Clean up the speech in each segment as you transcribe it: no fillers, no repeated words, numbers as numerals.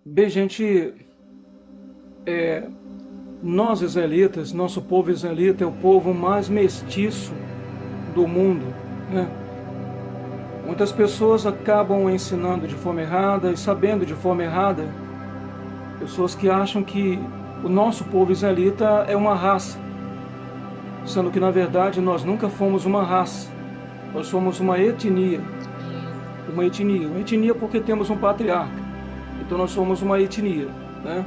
Bem, gente, nós israelitas, nosso povo israelita é o povo mais mestiço do mundo, né? Muitas pessoas acabam ensinando de forma errada e sabendo de forma errada, pessoas que acham que o nosso povo israelita é uma raça, sendo que na verdade nós nunca fomos uma raça, nós somos uma etnia, uma etnia porque temos um patriarca, então nós somos uma etnia, né?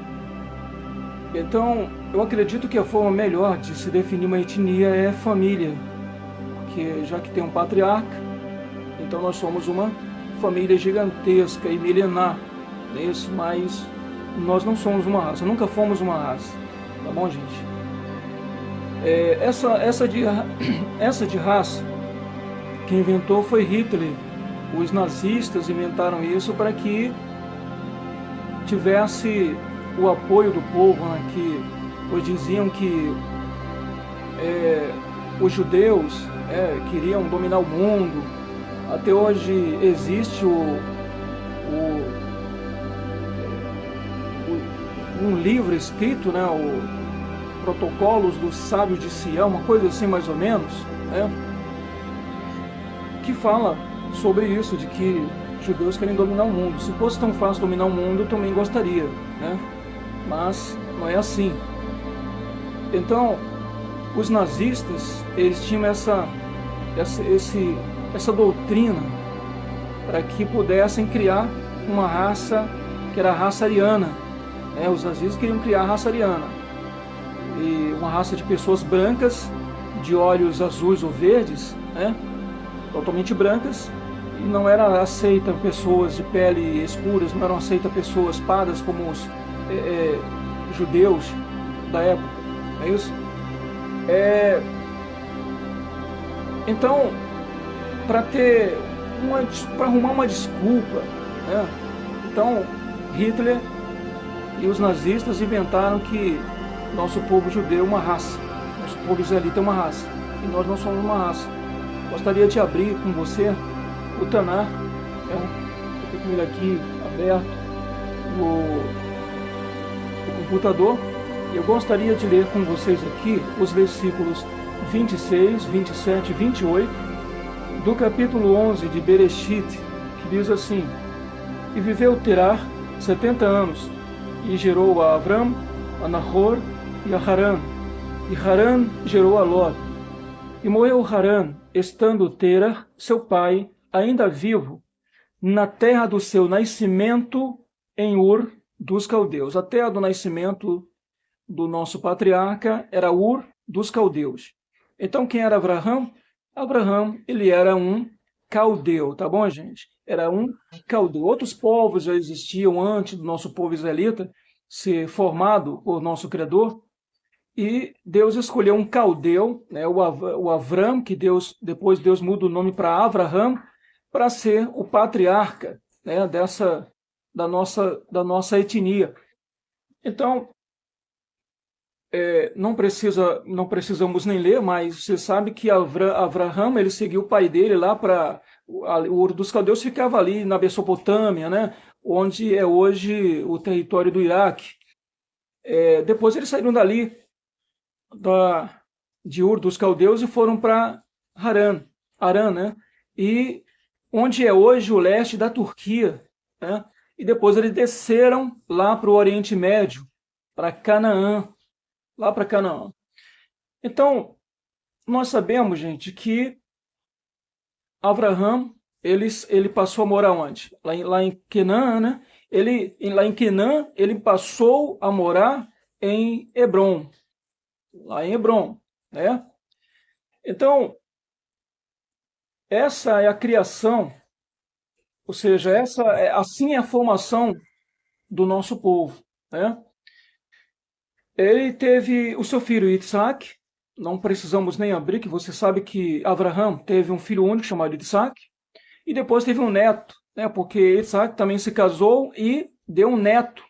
Então, eu acredito que a forma melhor de se definir uma etnia é família, porque já que tem um patriarca, então nós somos uma família gigantesca e milenar, não é isso? Mas nós não somos uma raça, nunca fomos uma raça, tá bom, gente? Essa de raça, quem inventou foi Hitler. Os nazistas inventaram isso para que tivesse o apoio do povo, né, pois diziam que os judeus queriam dominar o mundo. Até hoje existe um livro escrito, né, o Protocolos dos Sábios de Sião, uma coisa assim mais ou menos, né, que fala sobre isso, de que judeus querem dominar o mundo. Se fosse tão fácil dominar o mundo, eu também gostaria, né? Mas não é assim. Então, os nazistas, eles tinham essa doutrina para que pudessem criar uma raça que era a raça ariana, né? Os nazistas queriam criar a raça ariana, e uma raça de pessoas brancas, de olhos azuis ou verdes, né? Totalmente brancas, e não era aceita pessoas de pele escuras, não eram aceitas pessoas pardas como os judeus da época, é isso? Então, para arrumar uma desculpa, né? Então Hitler e os nazistas inventaram que nosso povo judeu é uma raça, nosso povo israelita é uma raça, e nós não somos uma raça. Gostaria de abrir com você o Tanar, né? Eu estou com ele aqui aberto no computador. Eu gostaria de ler com vocês aqui os versículos 26, 27 e 28 do capítulo 11 de Bereshit, que diz assim: E viveu Terah 70 anos, e gerou a Avram, a Nahor e a Harã. E Harã gerou a Ló. E morreu Harã, estando Terah, seu pai, ainda vivo, na terra do seu nascimento, em Ur dos Caldeus. A terra do nascimento do nosso patriarca era Ur dos Caldeus. Então, quem era Abraham? Abraham, ele era um caldeu, tá bom, gente? Era um caldeu. Outros povos já existiam antes do nosso povo israelita ser formado por nosso Criador, e Deus escolheu um caldeu, né, o Avram, que depois Deus muda o nome para Avraham, para ser o patriarca, né, da nossa etnia. Então, não precisamos nem ler, mas você sabe que Avraham, ele seguiu o pai dele lá para o Ur dos Caldeus, ficava ali na Mesopotâmia, né, onde é hoje o território do Iraque. Depois eles saíram dali, de Ur dos Caldeus, e foram para Harã, né, e onde é hoje o leste da Turquia, né, e depois eles desceram lá para o Oriente Médio, para Canaã, lá para Canaã. Então, nós sabemos, gente, que Abraham, ele passou a morar onde? Lá em Canaã, né? Lá em Canaã, ele passou a morar em Hebrom, lá em Hebrom, né? Então, essa é a criação, ou seja, assim é a formação do nosso povo, né? Ele teve o seu filho Isaac. Não precisamos nem abrir, que você sabe que Abraham teve um filho único chamado Isaac, e depois teve um neto, né? Porque Isaac também se casou e deu um neto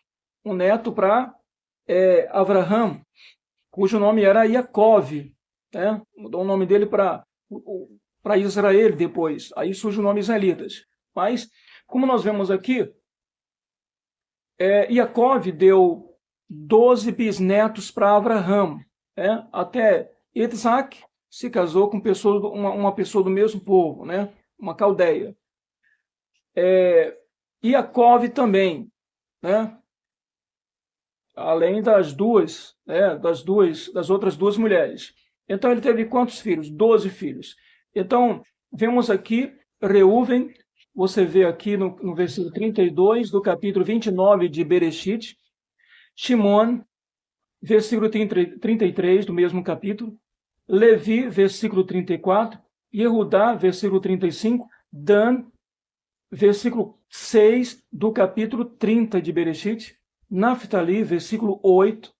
para Abraham, cujo nome era Yaakov, né? Mudou o nome dele para Israel depois. Aí surge o nome israelitas. Mas, como nós vemos aqui, Iacov deu 12 bisnetos para Abraão, até Isaac se casou com uma pessoa do mesmo povo, uma caldeia. Iacov também, além das outras duas mulheres. Então ele teve quantos filhos? 12 filhos. Então, vemos aqui Reuven, você vê aqui no versículo 32 do capítulo 29 de Bereshit, Shimon, versículo 33 do mesmo capítulo, Levi, versículo 34, Yehudá, versículo 35, Dan, versículo 6 do capítulo 30 de Bereshit, Naphtali, versículo 8,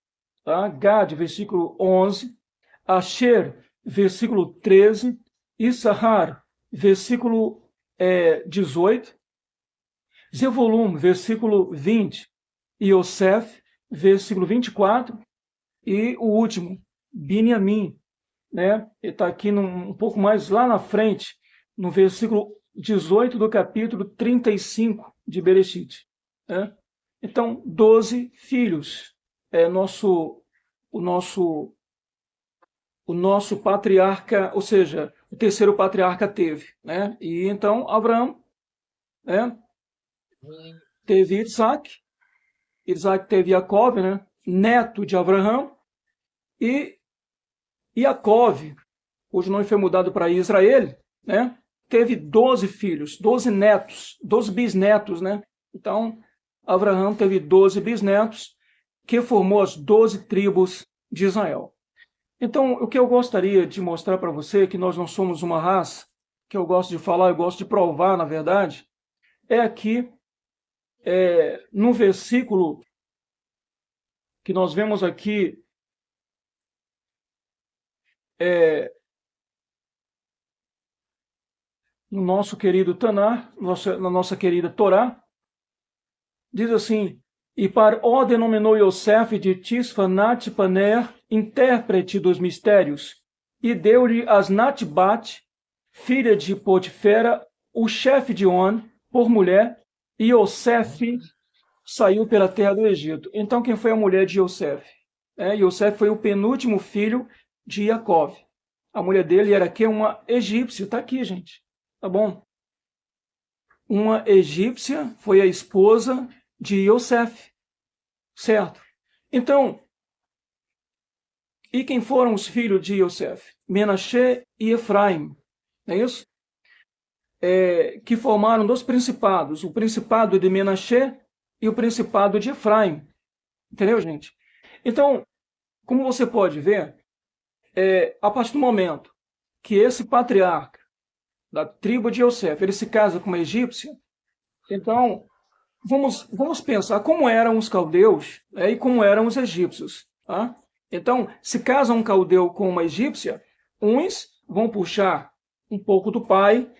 Gad, versículo 11, Asher, versículo 13, Issachar, versículo 18, Zevulun, versículo 20, e Yosef, versículo 24, e o último, Binyamin, ele está aqui um pouco mais lá na frente, no versículo 18 do capítulo 35 de Bereshit. Então, 12 filhos o nosso patriarca, ou seja, o terceiro patriarca teve. E então, Abraão teve Isaac teve Iacov, neto de Abraão, e Iacov, cujo nome foi mudado para Israel, teve 12 filhos, 12 netos, 12 bisnetos. Então, Abraão teve 12 bisnetos, que formou as 12 tribos de Israel. Então, o que eu gostaria de mostrar para você, que nós não somos uma raça, que eu gosto de falar, eu gosto de provar, na verdade, é aqui, no versículo que nós vemos aqui, no nosso querido Tanar, na nossa querida Torá, diz assim: e Paró denominou Yosef de Tisfanat Paner, intérprete dos mistérios, e deu-lhe Asnatbat, filha de Potifera, o chefe de On, por mulher, e Yosef saiu pela terra do Egito. Então, quem foi a mulher de Yosef? Yosef foi o penúltimo filho de Iacov. A mulher dele era uma egípcia. Está aqui, gente. Tá bom? Uma egípcia foi a esposa de Yosef. Certo? Então, e quem foram os filhos de Yosef? Menashe e Efraim. Não é isso? Que formaram dois principados. O principado de Menashe e o principado de Efraim. Entendeu, gente? Então, como você pode ver, a partir do momento que esse patriarca da tribo de Yosef, ele se casa com uma egípcia, então vamos pensar como eram os caldeus e como eram os egípcios. Então, se casa um caldeu com uma egípcia, uns vão puxar um pouco do pai,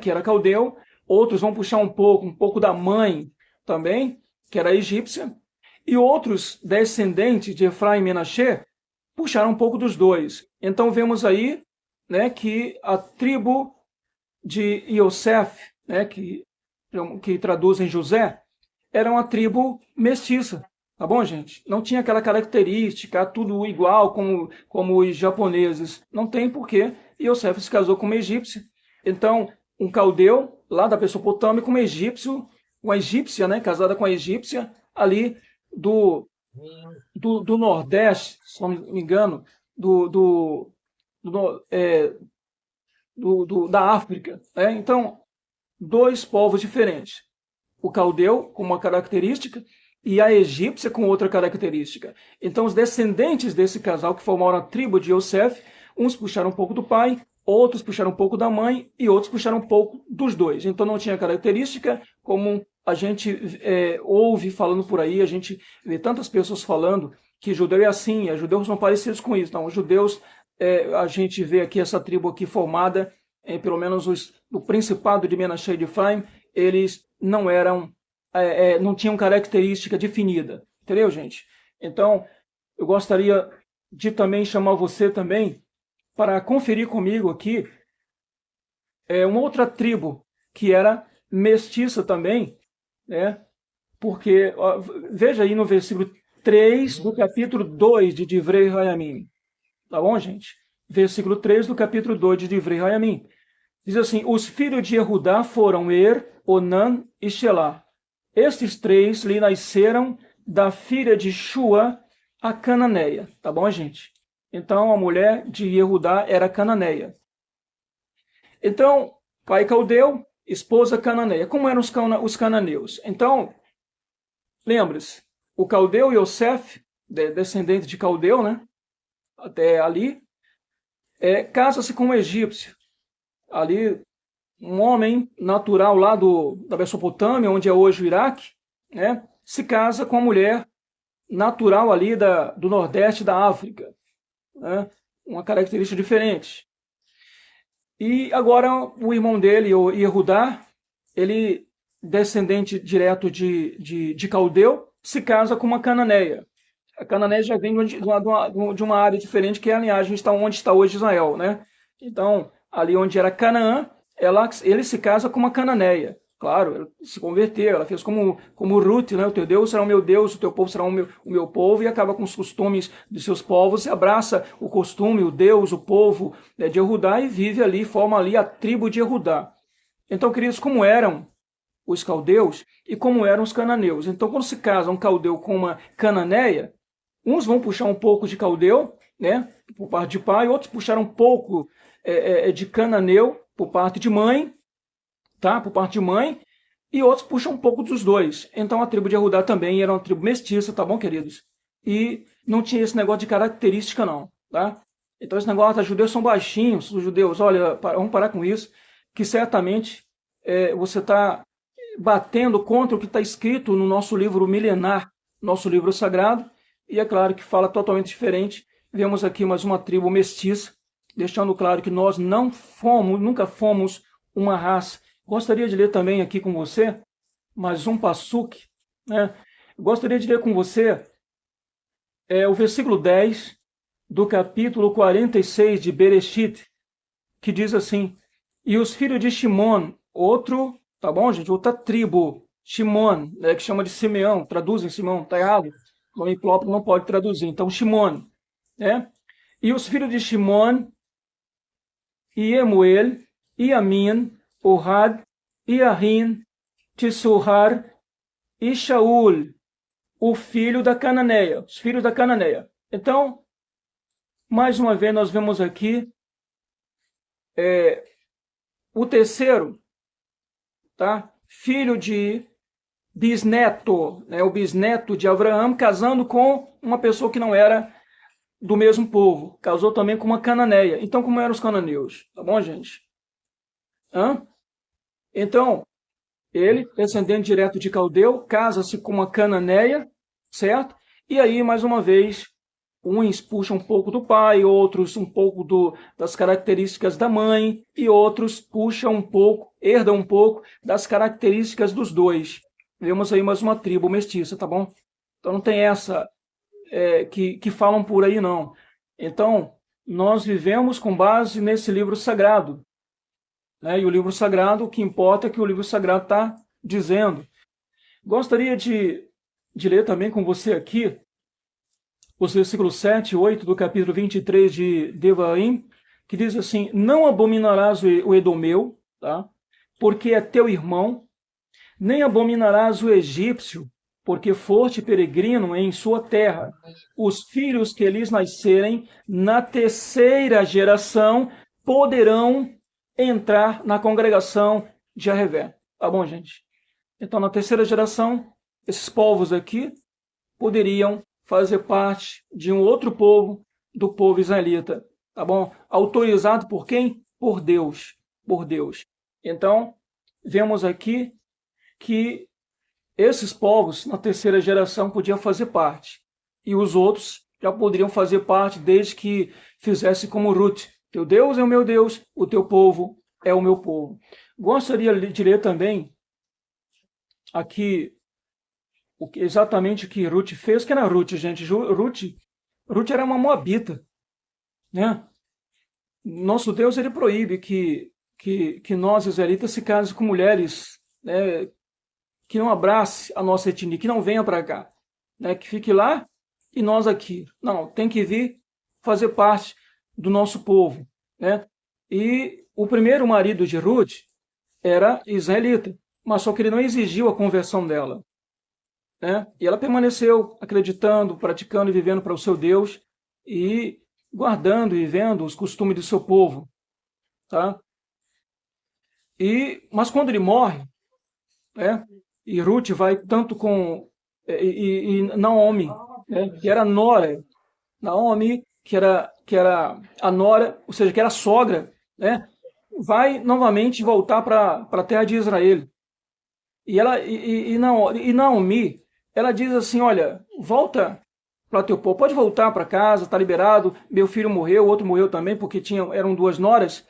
que era caldeu, outros vão puxar um pouco da mãe também, que era egípcia, e outros descendentes de Efraim e Menashe puxaram um pouco dos dois. Então vemos aí que a tribo de Yosef, que traduzem José, era uma tribo mestiça. Tá bom, gente? Não tinha aquela característica, tudo igual como os japoneses. Não tem porquê. Yosef se casou com uma egípcia. Então, um caldeu, lá da Mesopotâmia, com uma egípcia, casada com a egípcia, ali do Nordeste, se não me engano, da África. Então, dois povos diferentes. O caldeu com uma característica e a egípcia com outra característica. Então, os descendentes desse casal que formaram a tribo de Yosef, uns puxaram um pouco do pai, outros puxaram um pouco da mãe e outros puxaram um pouco dos dois. Então, não tinha característica, como a gente ouve falando por aí, a gente vê tantas pessoas falando que judeu é assim, os judeus são parecidos com isso. Não, os judeus, a gente vê aqui essa tribo aqui formada, pelo menos do principado de Menashe e de Efraim, eles não eram, não tinham característica definida. Entendeu, gente? Então, eu gostaria de também chamar você também para conferir comigo aqui uma outra tribo que era mestiça também, Porque, ó, veja aí no versículo 3 do capítulo 2 de Divrei Hayamim. Tá bom, gente? Versículo 3 do capítulo 2 de Divrei Hayamim. Diz assim: os filhos de Judá foram Onan e Shelah. Estes três lhe nasceram da filha de Shua, a cananeia. Tá bom, gente? Então, a mulher de Judá era cananeia. Então, pai caldeu, esposa cananeia. Como eram os cananeus? Então, lembre-se, o caldeu Yosef, descendente de caldeu, né? Até ali, casa-se com um egípcio. Ali, um homem natural lá da Mesopotâmia, onde é hoje o Iraque, né? Se casa com uma mulher natural ali do nordeste da África, né? Uma característica diferente. E agora o irmão dele, o Yehudá, ele, descendente direto de caldeu, se casa com uma cananeia. A cananeia já vem de uma área diferente, que é a linhagem onde está hoje Israel, né? Então, ali onde era Canaã, ele se casa com uma cananeia. Claro, ela se converteu, ela fez como Ruth, né? O teu Deus será o meu Deus, o teu povo será o meu povo, e acaba com os costumes de seus povos, e abraça o costume, o Deus, o povo, né, de Judá, e vive ali, forma ali a tribo de Judá. Então, queridos, como eram os caldeus e como eram os cananeus? Então, quando se casa um caldeu com uma cananeia, uns vão puxar um pouco de caldeu, né, por parte de pai, outros puxaram um pouco de cananeu por parte de mãe, tá? Por parte de mãe, e outros puxam um pouco dos dois. Então a tribo de Judá também era uma tribo mestiça, tá bom, queridos? E não tinha esse negócio de característica, não, tá? Então esse negócio, os judeus são baixinhos, os judeus, olha, vamos parar com isso, que certamente você está batendo contra o que está escrito no nosso livro milenar, nosso livro sagrado, e é claro que fala totalmente diferente. Vemos aqui mais uma tribo mestiça, deixando claro que nós nunca fomos uma raça. Gostaria de ler também aqui com você mais um passuque, né? Gostaria de ler com você o versículo 10 do capítulo 46 de Bereshit, que diz assim: e os filhos de Shimon, outro, tá bom, gente? Outra tribo, Shimon, né, que chama de Simeão, traduzem Simeão, tá errado? O nome próprio não pode traduzir, então Shimon, né? E os filhos de Shimon, Iemuel, Iamin, Ohad, Iahin, Tissuhar e Shaul, o filho da Cananeia, os filhos da Cananeia. Então, mais uma vez nós vemos aqui o terceiro, tá? Filho de bisneto, né? O bisneto de Abraão, casando com uma pessoa que não era do mesmo povo. Casou também com uma cananeia. Então, como eram os cananeus? Tá bom, gente? Então, ele, descendente direto de caldeu, casa-se com uma cananeia, certo? E aí, mais uma vez, uns puxam um pouco do pai, outros um pouco das características da mãe, e outros puxam um pouco, herdam um pouco das características dos dois. Vemos aí mais uma tribo mestiça, tá bom? Então não tem essa que falam por aí, não. Então, nós vivemos com base nesse livro sagrado, né? E o livro sagrado, o que importa é que o livro sagrado está dizendo. Gostaria de ler também com você aqui os versículos 7 e 8 do capítulo 23 de Devarim, que diz assim: não abominarás o edomeu, tá? Porque é teu irmão, nem abominarás o egípcio, porque foste peregrino em sua terra. Os filhos que lhes nascerem na terceira geração poderão entrar na congregação de Arrevé. Tá bom, gente? Então, na terceira geração, esses povos aqui poderiam fazer parte de um outro povo, do povo israelita. Tá bom? Autorizado por quem? Por Deus. Por Deus. Então, vemos aqui que esses povos, na terceira geração, podiam fazer parte. E os outros já poderiam fazer parte desde que fizesse como Ruth. Teu Deus é o meu Deus, o teu povo é o meu povo. Gostaria de ler também aqui exatamente o que Ruth fez. Que era Ruth, gente? Ruth era uma moabita, né? Nosso Deus, ele proíbe que nós, israelitas, se casem com mulheres, né, que não abrace a nossa etnia, que não venha para cá, né? Que fique lá e nós aqui. Não, tem que vir fazer parte do nosso povo, né? E o primeiro marido de Ruth era israelita, mas só que ele não exigiu a conversão dela, né? E ela permaneceu acreditando, praticando e vivendo para o seu Deus e guardando e vivendo os costumes do seu povo, tá? Mas quando ele morre, né? E Ruth vai tanto com e Naomi, né? Que era nora, Naomi, que era a nora, ou seja, que era a sogra, né? Vai novamente voltar para a terra de Israel. E Naomi, ela diz assim, olha, volta para teu povo, pode voltar para casa, tá liberado. Meu filho morreu, o outro morreu também, porque eram duas noras.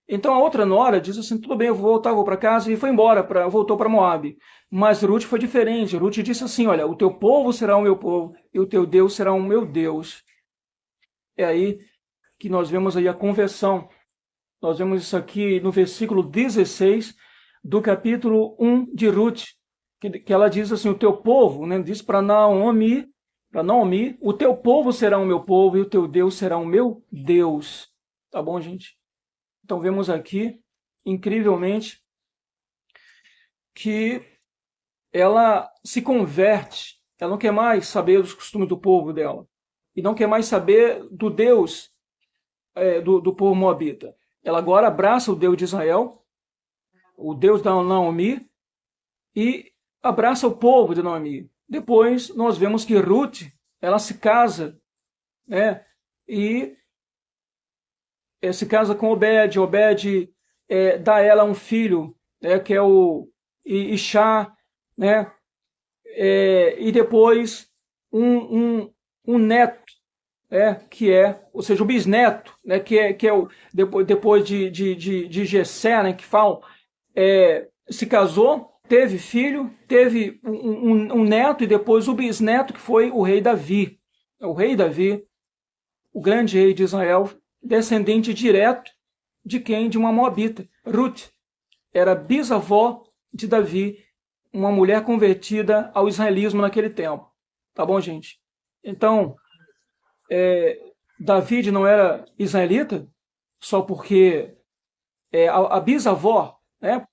Então a outra nora diz assim, tudo bem, eu vou voltar, vou para casa, e foi embora, voltou para Moabe. Mas Ruth foi diferente. Ruth disse assim, olha, o teu povo será o meu povo e o teu Deus será o meu Deus. É aí que nós vemos aí a conversão. Nós vemos isso aqui no versículo 16 do capítulo 1 de Ruth, que ela diz assim, o teu povo, né, diz para Naomi, o teu povo será o meu povo e o teu Deus será o meu Deus. Tá bom, gente? Então vemos aqui, incrivelmente, que ela se converte, ela não quer mais saber dos costumes do povo dela, e não quer mais saber do Deus do povo moabita. Ela agora abraça o Deus de Israel, o Deus da Naomi, e abraça o povo de Naomi. Depois nós vemos que Ruth, ela se casa, né? E se casa com Obed. Obed dá a ela um filho, né? Que é o Ishá, né? E depois um neto, que ou seja, o bisneto, né? Que é o depois de Jessé, né? Que falam, se casou, teve filho, teve um neto e depois o bisneto, que foi o rei Davi. O rei Davi, o grande rei de Israel, descendente direto de quem? De uma moabita. Ruth era bisavó de Davi, uma mulher convertida ao israelismo naquele tempo. Tá bom, gente? Então, Davi não era israelita só porque a bisavó, né?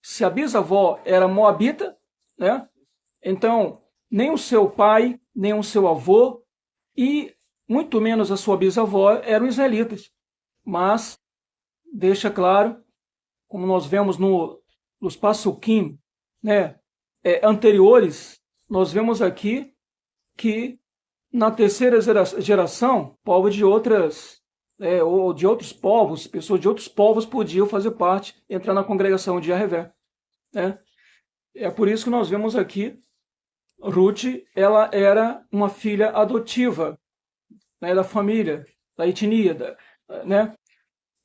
Se a bisavó era moabita, né? Então nem o seu pai, nem o seu avô e muito menos a sua bisavó eram israelitas. Mas deixa claro, como nós vemos nos Passukim, né, anteriores, nós vemos aqui que na terceira geração, povo de outras ou de outros povos, pessoas de outros povos podiam fazer parte, entrar na congregação de Yahvé, né? É por isso que nós vemos aqui, Ruth, ela era uma filha adotiva, né, da família, da etnia, né?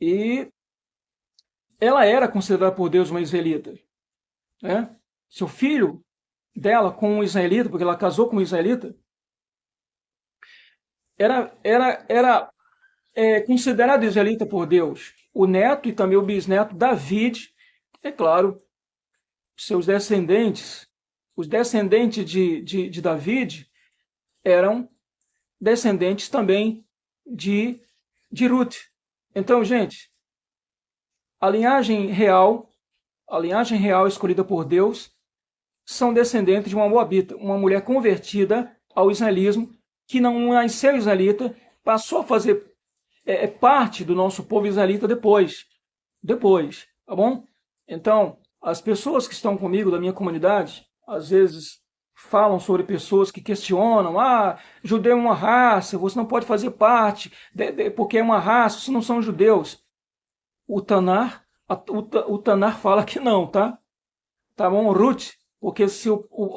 E ela era considerada por Deus uma israelita, né? Seu filho dela com um israelita, porque ela casou com um israelita, era considerado israelita por Deus. O neto e também o bisneto, David, é claro, seus descendentes, os descendentes de David, eram descendentes também de Ruth. Então, gente, a linhagem real escolhida por Deus, são descendentes de uma moabita, uma mulher convertida ao israelismo, que não nasceu israelita, passou a fazer parte do nosso povo israelita depois, tá bom? Então, as pessoas que estão comigo da minha comunidade, às vezes falam sobre pessoas que questionam, judeu é uma raça, você não pode fazer parte, porque é uma raça, vocês não são judeus. O Tanar fala que não, tá? Tá bom, Ruth? Porque se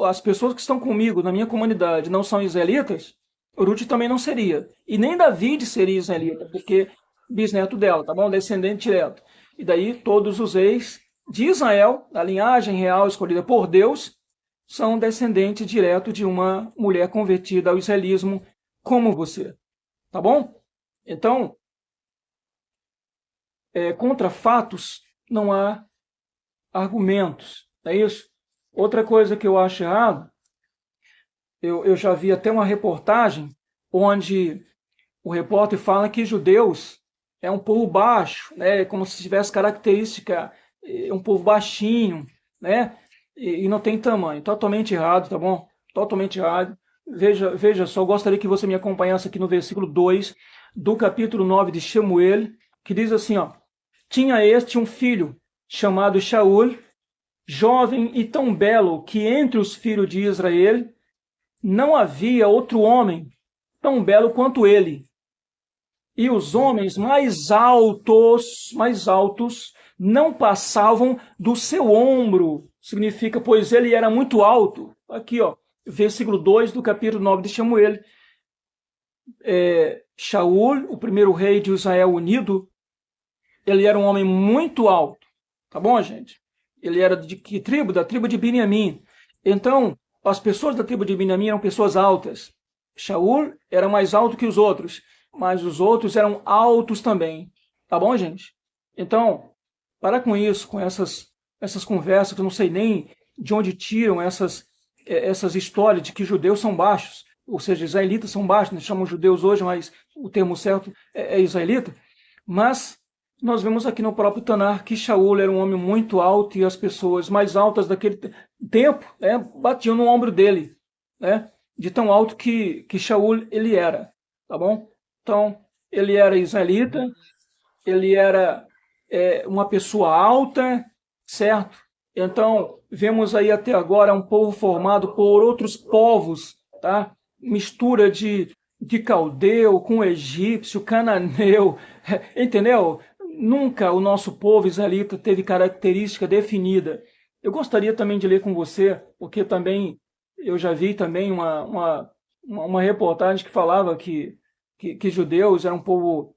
as pessoas que estão comigo na minha comunidade não são israelitas, Ruth também não seria. E nem David seria israelita, porque bisneto dela, tá bom? Descendente direto. E daí todos os reis de Israel, da linhagem real escolhida por Deus, são descendentes direto de uma mulher convertida ao israelismo como você. Tá bom? Então, contra fatos não há argumentos, não é isso? Outra coisa que eu acho errado, eu já vi até uma reportagem onde o repórter fala que judeus é um povo baixo, né? Como se tivesse característica, um povo baixinho, né? E não tem tamanho. Totalmente errado, tá bom? Totalmente errado. Veja só, eu gostaria que você me acompanhasse aqui no versículo 2 do capítulo 9 de Shemuel, que diz assim, ó: tinha este um filho chamado Shaul, jovem e tão belo que entre os filhos de Israel não havia outro homem tão belo quanto ele. E os homens mais altos, não passavam do seu ombro. Significa, pois ele era muito alto. Aqui, ó, versículo 2 do capítulo 9 de Shemuel. Shaul, o primeiro rei de Israel unido, ele era um homem muito alto. Tá bom, gente? Ele era de que tribo? Da tribo de Beniamim. Então, as pessoas da tribo de Beniamim eram pessoas altas. Shaul era mais alto que os outros, mas os outros eram altos também. Tá bom, gente? Então, para com isso, com essas conversas que eu não sei nem de onde tiram essas histórias de que judeus são baixos, ou seja, israelitas são baixos, nós chamamos judeus hoje, mas o termo certo é israelita. Mas nós vemos aqui no próprio Tanar que Shaul era um homem muito alto e as pessoas mais altas daquele tempo, né, batiam no ombro dele, né, de tão alto que Shaul ele era, tá bom? Então, ele era israelita, ele era uma pessoa alta, certo? Então, vemos aí até agora um povo formado por outros povos, tá? Mistura de caldeu com egípcio, cananeu, entendeu? Nunca o nosso povo israelita teve característica definida. Eu gostaria também de ler com você, porque também eu já vi também uma reportagem que falava que judeus eram um povo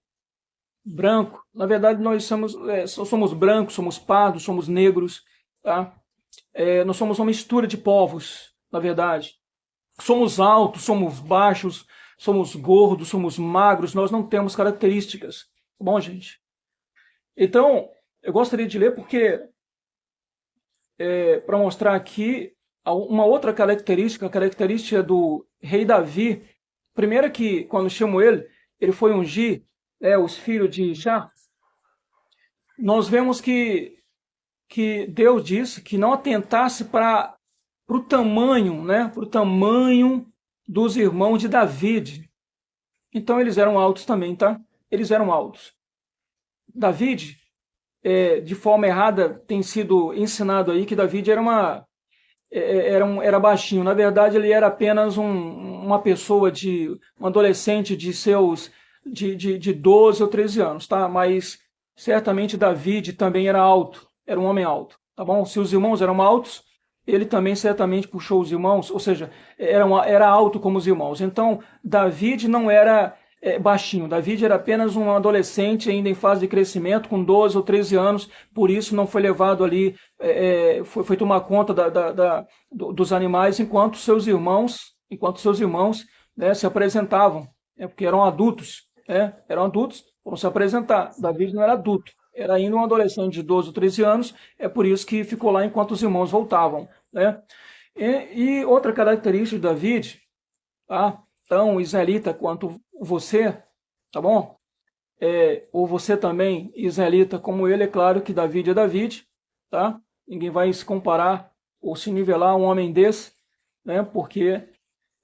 branco. Na verdade, nós somos brancos, somos pardos, somos negros, tá? Nós somos uma mistura de povos, na verdade. Somos altos, somos baixos, somos gordos, somos magros, nós não temos características. Tá bom, gente? Então, eu gostaria de ler porque, para mostrar aqui uma outra característica, a característica do rei Davi. Primeiro que, quando chamo ele foi ungir os filhos de Já. Nós vemos que Deus disse que não atentasse para o tamanho, né, para o tamanho dos irmãos de David. Então eles eram altos também, tá? Eles eram altos. David, de forma errada, tem sido ensinado aí que David era baixinho. Na verdade, ele era apenas uma pessoa um adolescente de 12 ou 13 anos, tá? Mas certamente David também era alto, era um homem alto, tá bom? Se os irmãos eram altos, ele também certamente puxou os irmãos, ou seja, era alto como os irmãos. Então, David não era baixinho, David era apenas um adolescente ainda em fase de crescimento, com 12 ou 13 anos, por isso não foi levado ali, foi tomar conta dos animais, enquanto seus irmãos, né, se apresentavam, porque eram adultos, foram se apresentar. David não era adulto, era ainda um adolescente de 12 ou 13 anos, é por isso que ficou lá enquanto os irmãos voltavam, né? E outra característica de David, tá? Tão israelita quanto você, tá bom? Ou você também, israelita como ele, é claro que David é David, tá? Ninguém vai se comparar ou se nivelar a um homem desse, né? Porque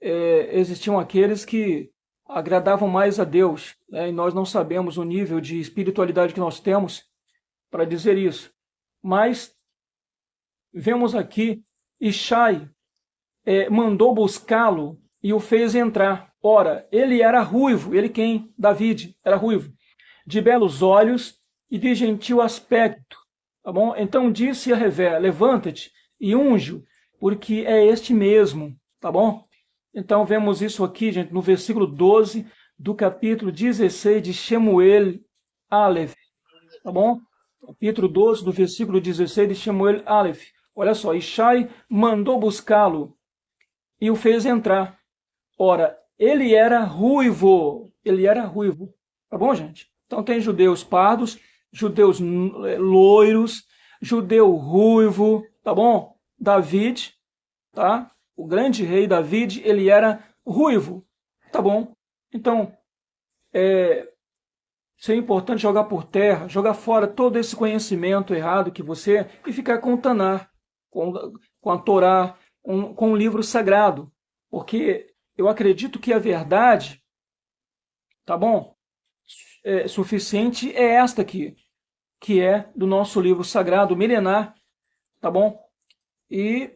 existiam aqueles que agradavam mais a Deus, né? E nós não sabemos o nível de espiritualidade que nós temos para dizer isso. Mas vemos aqui, Ishai mandou buscá-lo e o fez entrar. Ora, ele era ruivo, ele quem? David, era ruivo, de belos olhos e de gentil aspecto. Tá bom? Então disse a Revé, levanta-te e unge-o, porque é este mesmo. Tá bom? Então vemos isso aqui, gente, no versículo 12 do capítulo 16 de Shemuel Aleph. Tá bom? Capítulo 12 do versículo 16 de Shemuel Aleph. Olha só, Ishai mandou buscá-lo e o fez entrar. Ora, ele era ruivo. Tá bom, gente? Então tem judeus pardos, judeus loiros, judeu ruivo, tá bom? David, tá? O grande rei David, ele era ruivo, tá bom? Então, isso é importante jogar por terra, jogar fora todo esse conhecimento errado que você e ficar com o Tanar, com a Torá, com o livro sagrado, porque eu acredito que a verdade, tá bom? Suficiente é esta aqui, que é do nosso livro sagrado milenar, tá bom? E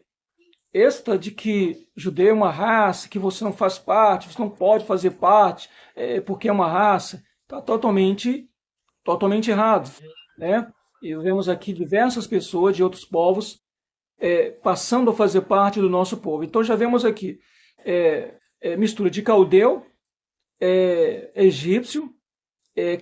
esta de que judeu é uma raça, que você não faz parte, você não pode fazer parte, porque é uma raça, está totalmente errado, né? E vemos aqui diversas pessoas de outros povos passando a fazer parte do nosso povo. Então já vemos aqui mistura de caldeu, egípcio,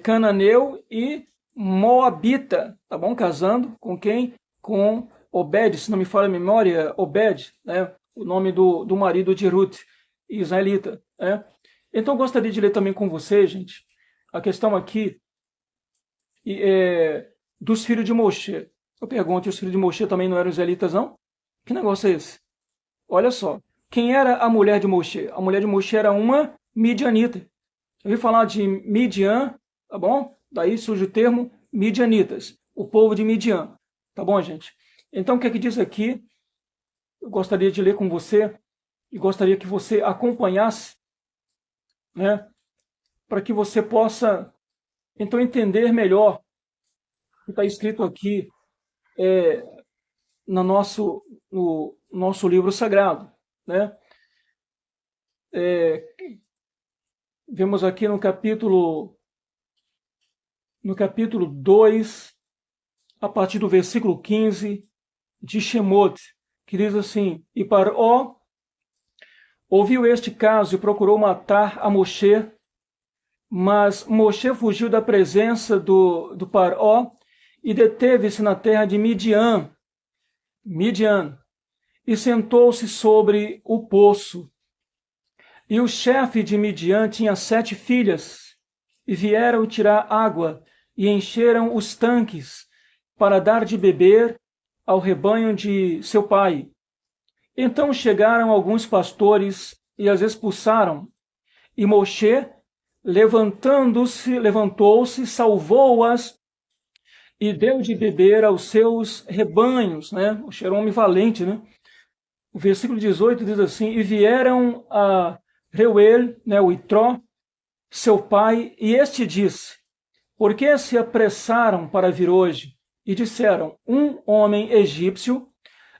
cananeu e moabita, tá bom? Casando com quem? Com Obed, se não me falha a memória, Obed, né? O nome do marido de Ruth, israelita, né? Então eu gostaria de ler também com você, gente, a questão aqui dos filhos de Moshe. Eu pergunto, os filhos de Moshe também não eram israelitas, não? Que negócio é esse? Olha só, quem era a mulher de Moshe? A mulher de Moshe era uma midianita. Eu ouvi falar de Midian, tá bom? Daí surge o termo midianitas, o povo de Midian. Tá bom, gente? Então, o que é que diz aqui? Eu gostaria de ler com você e gostaria que você acompanhasse, né? Para que você possa, então, entender melhor o que está escrito aqui no nosso livro sagrado, né? Vemos aqui no capítulo 2, a partir do versículo 15, de Shemot, que diz assim: E Paró ouviu este caso e procurou matar a Moshe, mas Moshe fugiu da presença do Paró e deteve-se na terra de Midian, e sentou-se sobre o poço. E o chefe de Midian tinha 7 filhas, e vieram tirar água, e encheram os tanques, para dar de beber ao rebanho de seu pai. Então chegaram alguns pastores, e as expulsaram. E Moshe, levantou-se, salvou-as, e deu de beber aos seus rebanhos, né? Moshe era um homem valente, né? O versículo 18 diz assim: E vieram a Reuel, né, o Itró, seu pai, e este disse: Por que se apressaram para vir hoje? E disseram: Um homem egípcio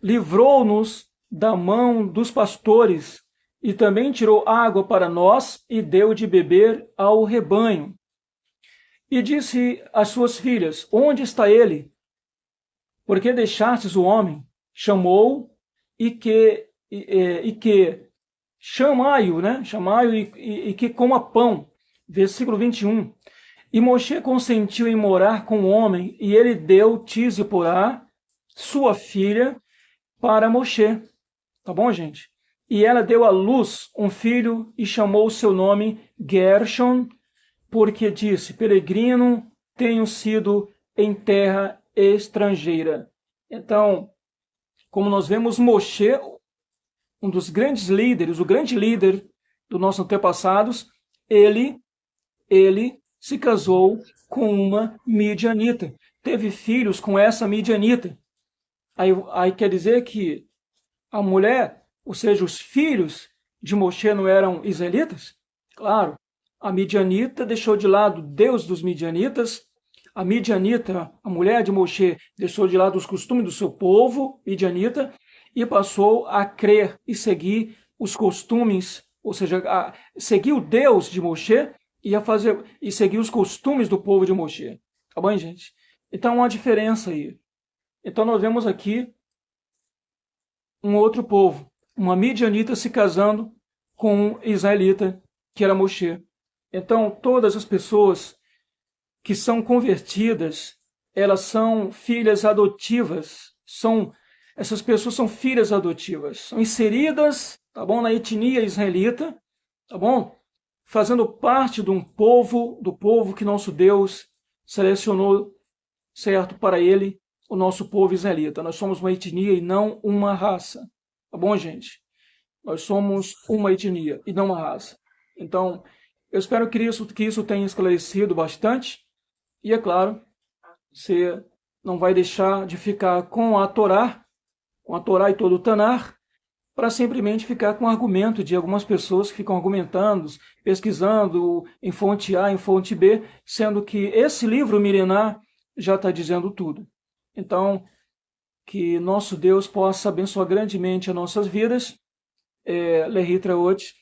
livrou-nos da mão dos pastores, e também tirou água para nós e deu de beber ao rebanho. E disse às suas filhas: Onde está ele? Por que deixastes o homem? Chamou e que chamai-o, né? Chamai-o e que coma pão. Versículo 21. E Moshe consentiu em morar com o homem, e ele deu Tisiporá, sua filha, para Moshe. Tá bom, gente? E ela deu à luz um filho e chamou o seu nome Gershon, porque disse: Peregrino tenho sido em terra estrangeira. Então, como nós vemos, Moshe, um dos grandes líderes, o grande líder dos nossos antepassados, ele se casou com uma midianita, teve filhos com essa midianita. Aí quer dizer que a mulher, ou seja, os filhos de Moshe não eram israelitas? Claro, a midianita deixou de lado Deus dos midianitas, a midianita, a mulher de Moshe, deixou de lado os costumes do seu povo midianita e passou a crer e seguir os costumes, ou seja, a seguir o Deus de Moshe e seguir os costumes do povo de Moshe. Tá bom, gente? Então, uma diferença aí. Então, nós vemos aqui um outro povo, uma midianita se casando com um israelita, que era Moshe. Então, todas as pessoas que são convertidas, elas são filhas adotivas, essas pessoas são filhas adotivas, são inseridas, tá bom, na etnia israelita, tá bom? Fazendo parte do povo que nosso Deus selecionou, certo, para ele o nosso povo israelita. Nós somos uma etnia e não uma raça. Tá bom, gente? Nós somos uma etnia e não uma raça. Então, eu espero que isso tenha esclarecido bastante. E, é claro, você não vai deixar de ficar com a Torá e todo o Tanar, para simplesmente ficar com o argumento de algumas pessoas que ficam argumentando, pesquisando em fonte A, em fonte B, sendo que esse livro milenar já está dizendo tudo. Então, que nosso Deus possa abençoar grandemente as nossas vidas. Lehitra hoje.